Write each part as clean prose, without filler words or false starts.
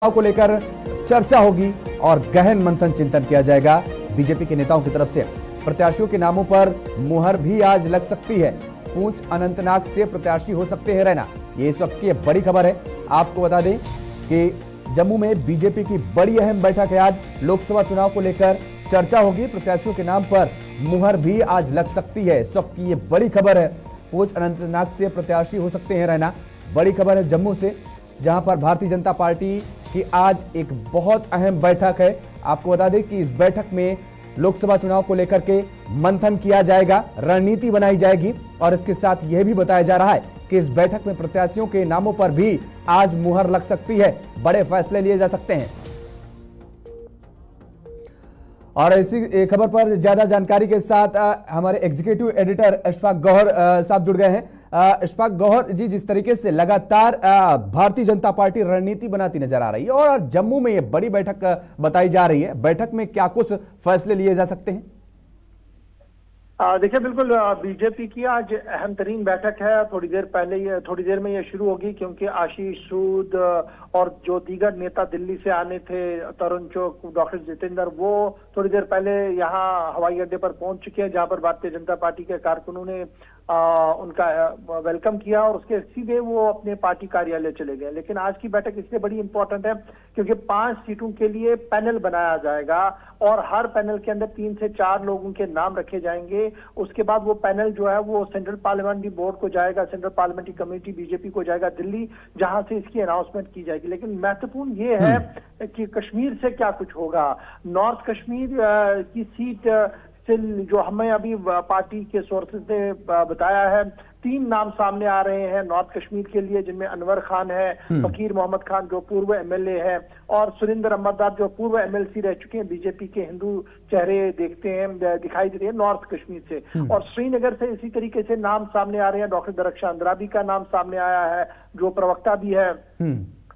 को लेकर चर्चा होगी और गहन मंथन चिंतन किया जाएगा। बीजेपी के नेताओं की तरफ से प्रत्याशियों के नामों पर मुहर भी आज लग सकती है। पूंछ अनंतनाग से प्रत्याशी हो सकते हैं रैना, ये इस वक्त की बड़ी खबर है। आपको बता दें कि जम्मू में बीजेपी की बड़ी अहम बैठक है। आज लोकसभा चुनाव को लेकर चर्चा होगी। प्रत्याशियों के नाम पर मुहर भी आज लग सकती है। इस वक्त की ये बड़ी खबर है। पूंछ अनंतनाग से प्रत्याशी हो सकते हैं रैना, बड़ी खबर है जम्मू से, जहां पर भारतीय जनता पार्टी की आज एक बहुत अहम बैठक है। आपको बता दें कि इस बैठक में लोकसभा चुनाव को लेकर के मंथन किया जाएगा, रणनीति बनाई जाएगी और इसके साथ यह भी बताया जा रहा है कि इस बैठक में प्रत्याशियों के नामों पर भी आज मुहर लग सकती है। बड़े फैसले लिए जा सकते हैं। और इसी खबर पर ज्यादा जानकारी के साथ हमारे एग्जीक्यूटिव एडिटर अशफाक गौहर साहब जुड़ गए हैं। अशफाक गौहर जी, जिस तरीके से लगातार भारतीय जनता पार्टी रणनीति बनाती नजर आ रही है और जम्मू में ये बड़ी बैठक बताई जा रही है, बैठक में क्या कुछ फैसले लिए जा सकते हैं? देखिए, बिल्कुल बीजेपी की आज अहम तरीन बैठक है। थोड़ी देर में ये शुरू होगी, क्योंकि आशीष सूद और जो दीगर नेता दिल्ली से आने थे, तरुण चौक, डॉक्टर जितेंद्र, वो थोड़ी देर पहले यहाँ हवाई अड्डे पर पहुंच चुके हैं, जहां पर भारतीय जनता पार्टी के कारकुनों ने उनका वेलकम किया और उसके सीधे वो अपने पार्टी कार्यालय चले गए। लेकिन आज की बैठक इसलिए बड़ी इंपॉर्टेंट है क्योंकि 5 सीटों के लिए पैनल बनाया जाएगा और हर पैनल के अंदर 3 से 4 लोगों के नाम रखे जाएंगे। उसके बाद वो पैनल जो है वो सेंट्रल पार्लियामेंट्री बोर्ड को जाएगा, सेंट्रल पार्लियामेंट्री कमेटी बीजेपी को जाएगा दिल्ली, जहां से इसकी अनाउंसमेंट की जाएगी। लेकिन महत्वपूर्ण ये है कि कश्मीर से क्या कुछ होगा। नॉर्थ कश्मीर की सीट जो हमें अभी पार्टी के सोर्सेज ने बताया है, 3 नाम सामने आ रहे हैं नॉर्थ कश्मीर के लिए, जिनमें अनवर खान है, फकीर मोहम्मद खान जो पूर्व एमएलए है, और सुरेंद्र अमरदास जो पूर्व एमएलसी रह चुके हैं। बीजेपी के हिंदू चेहरे दिखाई देते हैं नॉर्थ कश्मीर से। और श्रीनगर से इसी तरीके से नाम सामने आ रहे हैं। डॉक्टर दरख्शान अंद्राबी का नाम सामने आया है, जो प्रवक्ता भी है।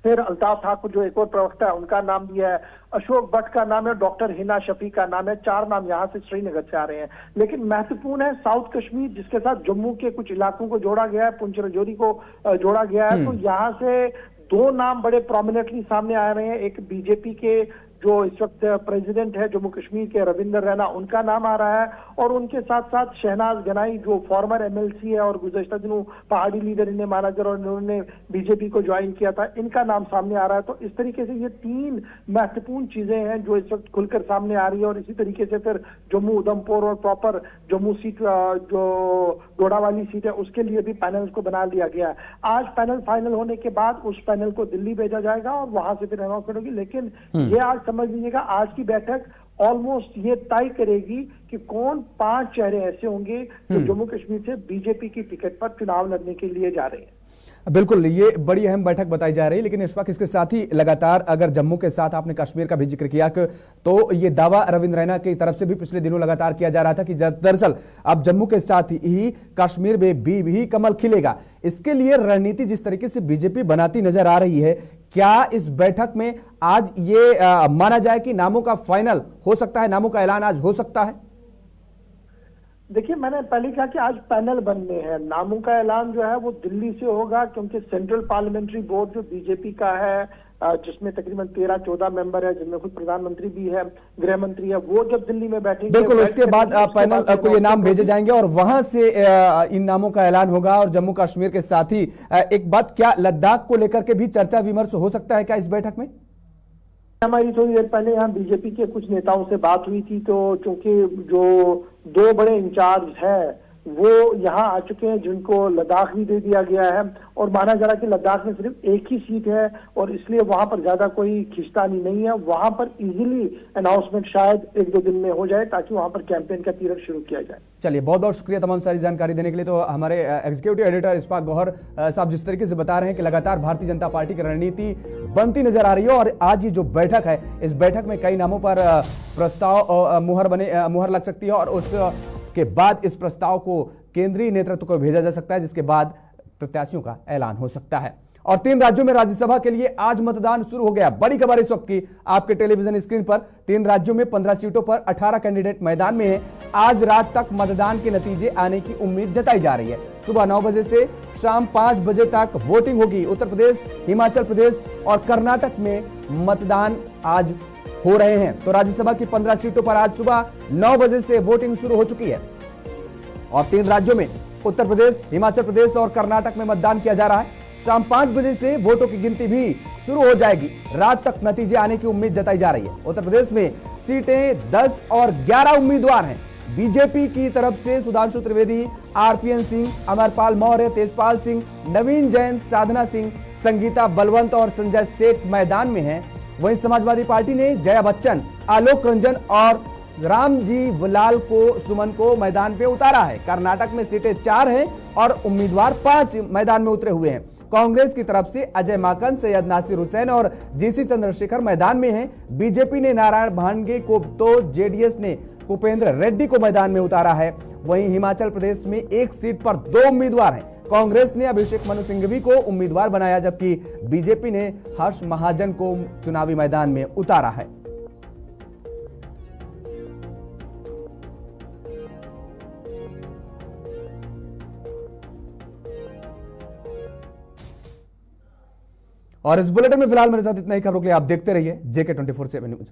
फिर अल्ताफ ठाकुर जो एक और प्रवक्ता है, उनका नाम भी है। अशोक भट्ट का नाम है, डॉक्टर हिना शफी का नाम है। 4 नाम यहां से श्रीनगर से आ रहे हैं। लेकिन महत्वपूर्ण है साउथ कश्मीर, जिसके साथ जम्मू के कुछ इलाकों को जोड़ा गया है, पुंछ राजौरी को जोड़ा गया है। तो यहां से 2 नाम बड़े प्रोमिनेंटली सामने आ रहे हैं। एक बीजेपी के जो इस वक्त प्रेसिडेंट है जम्मू कश्मीर के, रविंद्र रैना, उनका नाम आ रहा है। और उनके साथ साथ शहनाज गनाई जो फॉर्मर एमएलसी है और गुज़श्ता दिनों पहाड़ी लीडर इन्हें माना जा रहा है और उन्होंने बीजेपी को ज्वाइन किया था, इनका नाम सामने आ रहा है। तो इस तरीके से ये 3 महत्वपूर्ण चीजें हैं जो इस वक्त खुलकर सामने आ रही है। और इसी तरीके से फिर जम्मू उधमपुर और प्रॉपर जम्मू सीट जो डोडा वाली सीट है, उसके लिए भी पैनल को बना लिया गया है। आज पैनल फाइनल होने के बाद उस पैनल को दिल्ली भेजा जाएगा और वहां से फिर अनाउंसमेंट होगी। लेकिन ये आज समझ लीजिएगा, आज की बैठक ऑलमोस्ट ये तय करेगी कि कौन 5 चेहरे ऐसे होंगे जो जम्मू कश्मीर से बीजेपी की टिकट पर चुनाव लड़ने के लिए जा रहे हैं। बिल्कुल, ये बड़ी अहम बैठक बताई जा रही है। लेकिन इस वक्त इसके साथ ही लगातार अगर जम्मू के साथ आपने कश्मीर का भी जिक्र किया, तो ये दावा रविंद्र रैना की तरफ से भी पिछले दिनों लगातार किया जा रहा था कि दरअसल अब जम्मू के साथ ही कश्मीर में भी कमल खिलेगा। इसके लिए रणनीति जिस तरीके से बीजेपी बनाती नजर आ रही है, क्या इस बैठक में आज ये माना जाए कि नामों का फाइनल हो सकता है, नामों का ऐलान आज हो सकता है? देखिए, मैंने पहले कहा कि आज पैनल बनने हैं। नामों का ऐलान जो है वो दिल्ली से होगा, क्योंकि सेंट्रल पार्लियामेंट्री बोर्ड जो बीजेपी का है, जिसमें तकरीबन 13-14 मेंबर है, जिनमें खुद प्रधानमंत्री भी है, गृह मंत्री है, वो जब दिल्ली में बैठेंगे, बिल्कुल उसके बाद पैनल को ये नाम भेजे जाएंगे और वहां से इन नामों का ऐलान होगा। और जम्मू कश्मीर के साथ ही एक बात, क्या लद्दाख को लेकर के भी चर्चा विमर्श हो सकता है क्या इस बैठक में? हमारी थोड़ी देर पहले यहाँ बीजेपी के कुछ नेताओं से बात हुई थी, तो चूंकि जो 2 बड़े इंचार्ज हैं वो यहाँ आ चुके हैं, जिनको लद्दाख भी दे दिया गया है और माना जा रहा है कि लद्दाख में सिर्फ एक ही सीट है और इसलिए वहां पर ज्यादा कोई खिंचतानी नहीं है। वहां पर इजीली अनाउंसमेंट शायद 1-2 दिन में हो जाए, ताकि वहां पर कैंपेन का पीरियड शुरू किया जाए। चलिए, बहुत बहुत शुक्रिया तमाम सारी जानकारी देने के लिए। तो हमारे एग्जीक्यूटिव एडिटर अशफाक गौहर साहब जिस तरीके से बता रहे हैं कि लगातार भारतीय जनता पार्टी की रणनीति बनती नजर आ रही है और आज ये जो बैठक है, इस बैठक में कई नामों पर प्रस्ताव मुहर लग सकती है और उसके बाद इस प्रस्ताव को केंद्रीय नेतृत्व को भेजा जा सकता है, जिसके बाद प्रत्याशियों का ऐलान हो सकता है। और 3 राज्यों में राज्यसभा के लिए आज मतदान शुरू हो गया। बड़ी खबर इस वक्त की आपके टेलीविजन स्क्रीन पर। 3 राज्यों में 15 सीटों पर 18 कैंडिडेट मैदान में हैं। आज रात तक मतदान के नतीजे आने की उम्मीद जताई जा रही है। सुबह 9 बजे से शाम 5 बजे तक वोटिंग होगी। उत्तर प्रदेश, हिमाचल प्रदेश और कर्नाटक में मतदान आज हो रहे हैं। तो राज्यसभा की 15 सीटों पर आज सुबह 9 बजे से वोटिंग शुरू हो चुकी है और 3 राज्यों में उत्तर प्रदेश, हिमाचल प्रदेश और कर्नाटक में मतदान किया जा रहा है। शाम 5 बजे से वोटों की गिनती भी शुरू हो जाएगी। रात तक नतीजे आने की उम्मीद जताई जा रही है। उत्तर प्रदेश में सीटें 10 और 11 उम्मीदवार हैं। बीजेपी की तरफ से सुधांशु त्रिवेदी, आरपीएन सिंह, अमरपाल मौर्य, तेजपाल सिंह, नवीन जैन, साधना सिंह, संगीता बलवंत और संजय सेठ मैदान में हैं। वहीं समाजवादी पार्टी ने जया बच्चन, आलोक रंजन और रामजी लाल सुमन को मैदान पे उतारा है। कर्नाटक में सीटें 4 हैं और उम्मीदवार 5 मैदान में उतरे हुए हैं। कांग्रेस की तरफ से अजय माकन, सैयद नासिर हुसैन और जीसी चंद्रशेखर मैदान में हैं। बीजेपी ने नारायण भानगे को तो जेडीएस ने कुपेंद्र रेड्डी को मैदान में उतारा है। वहीं हिमाचल प्रदेश में 1 सीट पर 2 उम्मीदवार हैं। कांग्रेस ने अभिषेक मनु सिंघवी को उम्मीदवार बनाया, जबकि बीजेपी ने हर्ष महाजन को चुनावी मैदान में उतारा है। और इस बुलेटिन में फिलहाल मेरे साथ इतना ही। खबरों के लिए आप देखते रहिए JK 24/7 न्यूज।